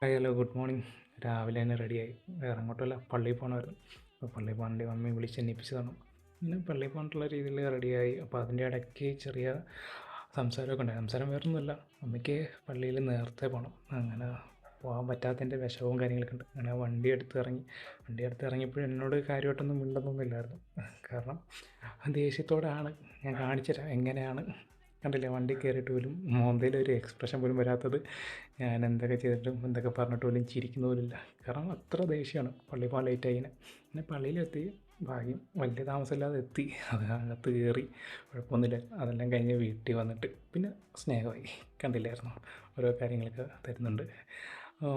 Hi hello good morning. രാവിലെ തന്നെ റെഡിയായി. വേറെ അങ്ങോട്ടല്ല, പള്ളിയിൽ പോകണമായിരുന്നു. അപ്പോൾ പള്ളിയിൽ പോകാൻ വേണ്ടി മമ്മി വിളിച്ചെണ്ണിപ്പിച്ച് തന്നു. പിന്നെ പള്ളിയിൽ പോകാനുള്ള രീതിയിൽ റെഡിയായി. അപ്പോൾ അതിൻ്റെ ഇടയ്ക്ക് ചെറിയ സംസാരമൊക്കെ ഉണ്ടായി. സംസാരം വേറൊന്നുമില്ല, അമ്മയ്ക്ക് പള്ളിയിൽ നേരത്തെ പോകണം. അങ്ങനെ പോകാൻ പറ്റാത്തതിൻ്റെ വിഷമവും കാര്യങ്ങളൊക്കെ ഉണ്ട്. അങ്ങനെ വണ്ടി എടുത്ത് ഇറങ്ങിയപ്പോൾ എന്നോട് കാര്യമായിട്ടൊന്നും മിണ്ടുന്നൊന്നുമില്ലായിരുന്നു. കാരണം ദേഷ്യത്തോടാണ്. ഞാൻ കാണിച്ചു തരാം എങ്ങനെയാണ്. കണ്ടില്ലേ, വണ്ടി കയറിയിട്ട് പോലും മോന്തയിൽ ഒരു എക്സ്പ്രഷൻ പോലും വരാത്തത്. ഞാൻ എന്തൊക്കെ ചെയ്തിട്ടും എന്തൊക്കെ പറഞ്ഞിട്ട് പോലും ചിരിക്കുന്ന പോലുമില്ല. കാരണം അത്ര ദേഷ്യമാണ്. പള്ളിയിൽ പോകാൻ ലേറ്റായി. പിന്നെ പള്ളിയിലെത്തി. ഭാഗ്യം വലിയ താമസമില്ലാതെ എത്തി. അത് അകത്ത് കയറി, കുഴപ്പമൊന്നുമില്ല. അതെല്ലാം കഴിഞ്ഞ് വീട്ടിൽ വന്നിട്ട് പിന്നെ സ്നേഹമായി. കണ്ടില്ലായിരുന്നു, ഓരോ കാര്യങ്ങളൊക്കെ തരുന്നുണ്ട്.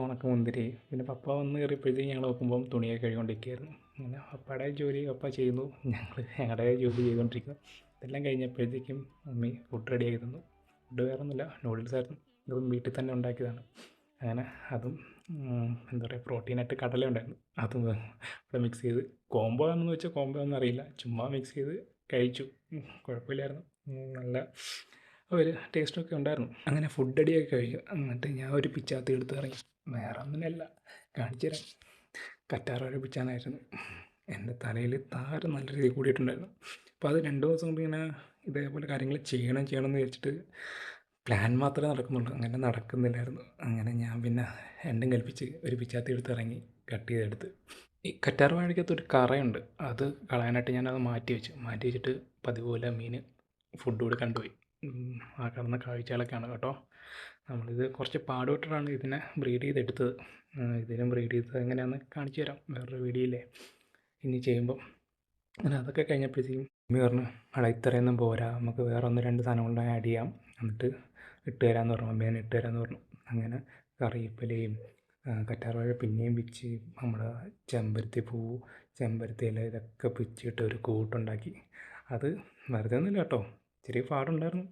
ഉണക്കമുന്തിരി. പിന്നെ പപ്പ വന്ന് കയറിയപ്പോഴത്തേക്കും ഞങ്ങൾ നോക്കുമ്പം തുണിയൊക്കെ കഴുകിക്കൊണ്ടിരിക്കുകയായിരുന്നു. അങ്ങനെ പപ്പയുടെ ജോലി പപ്പ ചെയ്യുന്നു, ഞങ്ങളുടെ ജോലി ചെയ്തുകൊണ്ടിരിക്കുന്നു. ഇതെല്ലാം കഴിഞ്ഞപ്പോഴത്തേക്കും മമ്മി ഫുഡ് റെഡിയാക്കി തന്നു. ഫുഡ് വേറെ ഒന്നുമില്ല, നൂഡിൽസ് ആയിരുന്നു. ഇതും വീട്ടിൽ തന്നെ ഉണ്ടാക്കിയതാണ്. അങ്ങനെ അതും എന്താ പറയുക, പ്രോട്ടീനായിട്ട് കടല ഉണ്ടായിരുന്നു. അതും ഇവിടെ മിക്സ് ചെയ്ത് കോംബോ ആണെന്ന് വെച്ചാൽ കോംബോ ഒന്നും അറിയില്ല, ചുമ്മാ മിക്സ് ചെയ്ത് കഴിച്ചു. കുഴപ്പമില്ലായിരുന്നു. നല്ല ഒരു ടേസ്റ്റൊക്കെ ഉണ്ടായിരുന്നു. അങ്ങനെ ഫുഡ് അടിയൊക്കെ കഴിഞ്ഞു. എന്നിട്ട് ഞാൻ ഒരു പിച്ചാത്തി എടുത്ത് ഇറങ്ങി. വേറെ ഒന്നിനല്ല, കാണിച്ചു തരാം. കറ്റാർവാഴ പിച്ചാനായിരുന്നു. എൻ്റെ തലയിൽ താരം നല്ല രീതിയിൽ കൂടിയിട്ടുണ്ടായിരുന്നു. അപ്പോൾ അത് 2 ദിവസം കൊണ്ട് ഇങ്ങനെ ഇതേപോലെ കാര്യങ്ങൾ ചെയ്യണമെന്ന് വിചാരിച്ചിട്ട് പ്ലാൻ മാത്രമേ നടക്കുന്നുള്ളൂ, അങ്ങനെ നടക്കുന്നില്ലായിരുന്നു. അങ്ങനെ ഞാൻ പിന്നെ രണ്ടും കൽപ്പിച്ച് ഒരു പിച്ചാത്തി എടുത്ത് ഇറങ്ങി കട്ട് ചെയ്തെടുത്ത്. ഈ കറ്റാർവാഴയ്ക്കകത്ത് ഒരു കറയുണ്ട്, അത് കളയാനായിട്ട് ഞാനത് മാറ്റി വെച്ചിട്ട് പതിവ് പോലെ മീൻ ഫുഡ് കൂടെ കണ്ടുപോയി. ആ കിടന്ന കാഴ്ചകളൊക്കെയാണ് കേട്ടോ. നമ്മളിത് കുറച്ച് പാടുപെട്ടിട്ടാണ് ഇതിനെ ബ്രീഡ് ചെയ്തെടുത്തത്. ഇതിനെ ബ്രീഡ് ചെയ്തത് എങ്ങനെയാണെന്ന് കാണിച്ചു തരാം വേറൊരു വീഡിയോയിലേ ഇനി ചെയ്യുമ്പം. അങ്ങനെ അതൊക്കെ കഴിഞ്ഞപ്പോഴത്തേക്കും മമ്മി പറഞ്ഞു, എടാ ഇത്രയൊന്നും പോരാ, നമുക്ക് വേറെ 1-2 സാധനം കൊണ്ട് ആഡ് ചെയ്യാം, എന്നിട്ട് ഇട്ട് തരാമെന്ന് പറഞ്ഞു. മമ്മി തന്നെ ഇട്ട് തരാമെന്ന് പറഞ്ഞു. അങ്ങനെ കറിവേപ്പിലയും കറ്റാർവാഴ പിന്നെയും പിച്ചി, നമ്മുടെ ചെമ്പരത്തി ഇല ഇതൊക്കെ പിച്ചിട്ട് ഒരു കൂട്ടുണ്ടാക്കി. അത് വെറുതെ ഒന്നുമില്ല കേട്ടോ, ചെറിയ പാടുണ്ടായിരുന്നു.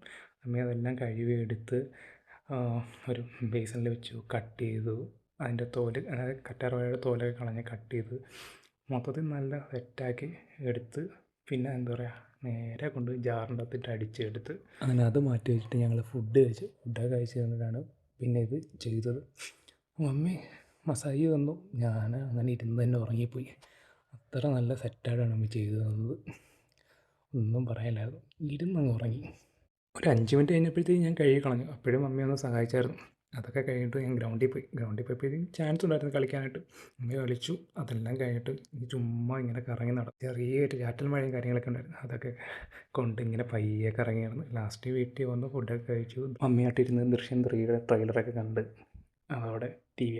അമ്മ അതെല്ലാം കഴുകി എടുത്ത് ഒരു ബേസിനിൽ വെച്ചു, കട്ട് ചെയ്തു. അതിൻ്റെ തോല്, അതായത് കറ്റാർവാഴയുടെ തോലൊക്കെ കളഞ്ഞ് കട്ട് ചെയ്ത് മൊത്തത്തിൽ നല്ല സെറ്റാക്കി എടുത്ത്. പിന്നെ എന്താ പറയുക, നേരെ കൊണ്ട് ജാറിൻ്റെ അകത്തിട്ട് അടിച്ചെടുത്ത്. അങ്ങനെ അത് മാറ്റി വെച്ചിട്ട് ഞങ്ങൾ ഫുഡൊക്കെ കഴിച്ച് തന്നിട്ടാണ് പിന്നെ ഇത് ചെയ്തത്. മമ്മി മസാജ് തന്നു. ഞാൻ അങ്ങനെ ഇരുന്ന് തന്നെ ഉറങ്ങിപ്പോയി. അത്ര നല്ല സെറ്റായിട്ടാണ് മമ്മി ചെയ്തു തന്നത്. ഒന്നും പറയാനില്ലായിരുന്നു, ഇരുന്നങ്ങ് ഉറങ്ങി. ഒരു 5 മിനിറ്റ് കഴിഞ്ഞപ്പോഴത്തേക്കും ഞാൻ കഴുകി കളഞ്ഞു. അപ്പോഴും മമ്മി ഒന്ന് സഹായിച്ചായിരുന്നു. അതൊക്കെ കഴിഞ്ഞിട്ട് ഞാൻ ഗ്രൗണ്ടിൽ പോയപ്പോഴത്തേക്കും ചാൻസ് ഉണ്ടായിരുന്നു കളിക്കാനായിട്ട്. മമ്മി കളിച്ചു. അതെല്ലാം കഴിഞ്ഞിട്ട് ചുമ്മാ ഇങ്ങനെ കറങ്ങി ചെറിയൊരു ചാറ്റൽ മഴയും കാര്യങ്ങളൊക്കെ ഉണ്ടായിരുന്നു. അതൊക്കെ കൊണ്ട് ഇങ്ങനെ പയ്യെ കറങ്ങി നടന്നു. ലാസ്റ്റ് വീട്ടിൽ വന്ന് ഫുഡൊക്കെ കഴിച്ചു. മമ്മിയായിട്ടിരുന്ന് ദൃശ്യം 3 ട്രെയിലറൊക്കെ കണ്ട് അതോടെ ടി വി